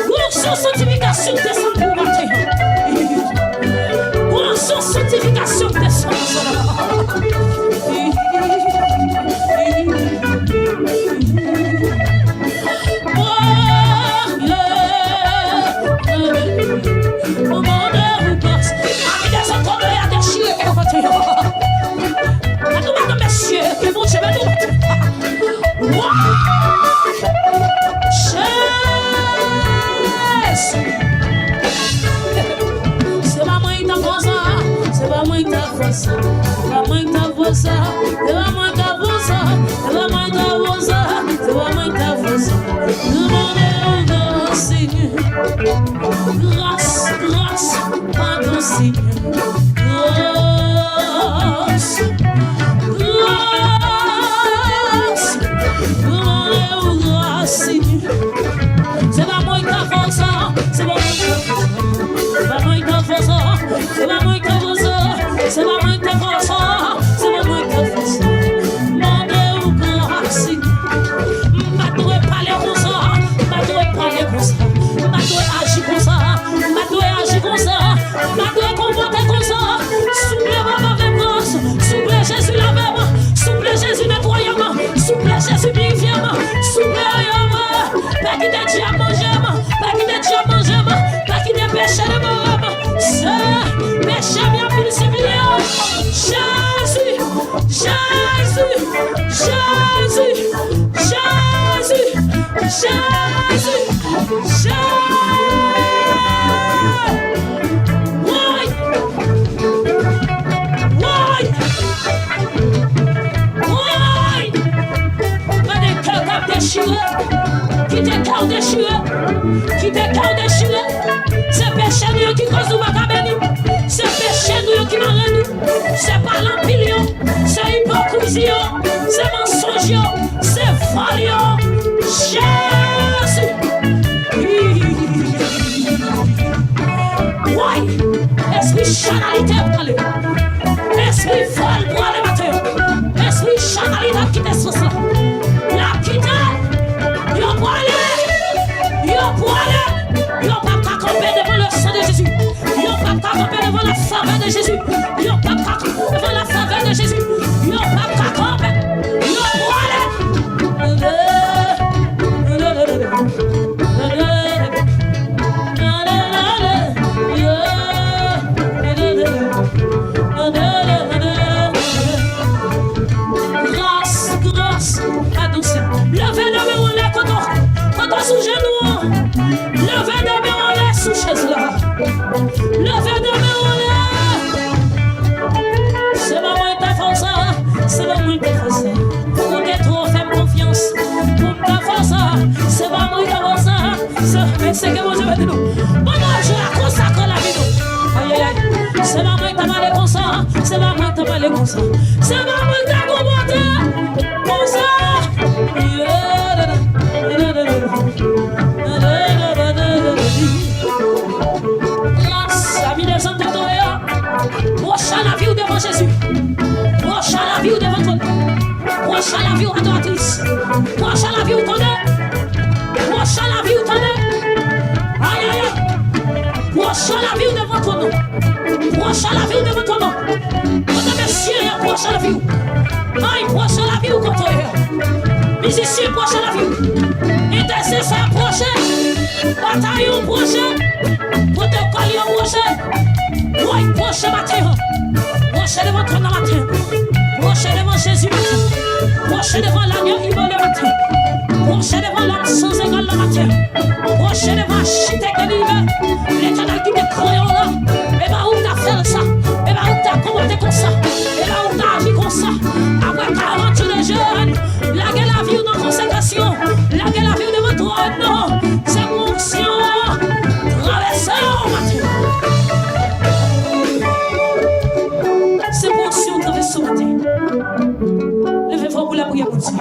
Grosse sanctification descend pour matin. Grosse sanctification descend. Grâce, grâce, pardon Seigneur. Grâce, grâce, grâce Seigneur. C'est pas moi qui t'avance, c'est pas moi qui t'avance, c'est pas moi qui t'avance, c'est pas moi qui t'avance, c'est pas moi qui t'avance, c'est pas moi qui t'avance. Demandez ou grâce Seigneur. M'a doit parler comme ça, m'a doit parler comme ça. Ma doit agir comme ça, ma doit agir comme ça, ma doit comporter comme ça. Souple maman avec grâce, souple Jésus la même, souple Jésus nettoyant, souple Jésus purifiant, souple ayant, pas qui te dit à manger, pas qui te dit à manger, pas qui te péché de mort, c'est péché bien multiplié. Jésus, Jésus, Jésus, Jésus, Jésus, Jésus. Qui te cœur déchiré, qui te cœur déchiré, c'est péché nous qui cause nous pas béni, c'est péché nous qui m'a rendu, c'est pas l'empilion, c'est hypocrisie, c'est mensonge, c'est folie, Jésus. Oui, esprit chanalité parler, esprit folle pour aller matin, esprit chanalité qui te sauce là, la quitte. Yo pas camper devant le sang de Jésus. Yo pas camper devant la faveur de Jésus. Yo pas camper devant la faveur de Jésus. Yo pas camper. Yo grâce, grâce, adoucez. Levez le verrou là quand on sous genou. Levez de main en l'air sous chaise là. Levez de main en l'air. C'est pas moi qui t'ai fait ça. C'est pas moi qui t'ai fait ça. Pour que trop faire confiance. Pour que t'ai fait ça. C'est pas moi qui t'ai fait ça. C'est que mon Dieu va dire nous. Bon, je la consacre la vie nous. Aïe aïe aïe. C'est pas moi qui t'ai mal comme ça. C'est pas moi qui t'ai mal comme ça. C'est pas moi qui t'ai comporté comme ça. Prochain la vie devant Jésus. Prochain la vie devant toi. Prochain la vie adoratrice. Prochain la vie tendez. Prochain la vie tendez. Aïe aïe aïe. Prochain la vie devant toi. Prochain la vie devant toi. Quand messieurs, prochain la vie. Aïe, prochain la vie quand toi. Musicien, prochain la vie. Intercesseur prochain. Bataillon prochain. Protocole prochain. Oui, prochain matin. Prochain devant toi dans matin. Prochain devant Jésus matin. Prochain devant l'agneau immolé matin. Prochain devant l'âme sans égal le matin. Prochain devant l'architecte de l'hiver. L'éternel qui te croyant là. Et bah où t'as fait ça? Et bah où t'as commenté comme ça? Et bah où t'as agi comme ça? Après 40 de jeunes. Laguer la vie dans consécration. Laguer la vie devant toi. Non. C'est mon sion. Traverser au matin. C'est bon si on traverse ce matin. Levez-vous pour la prière continue.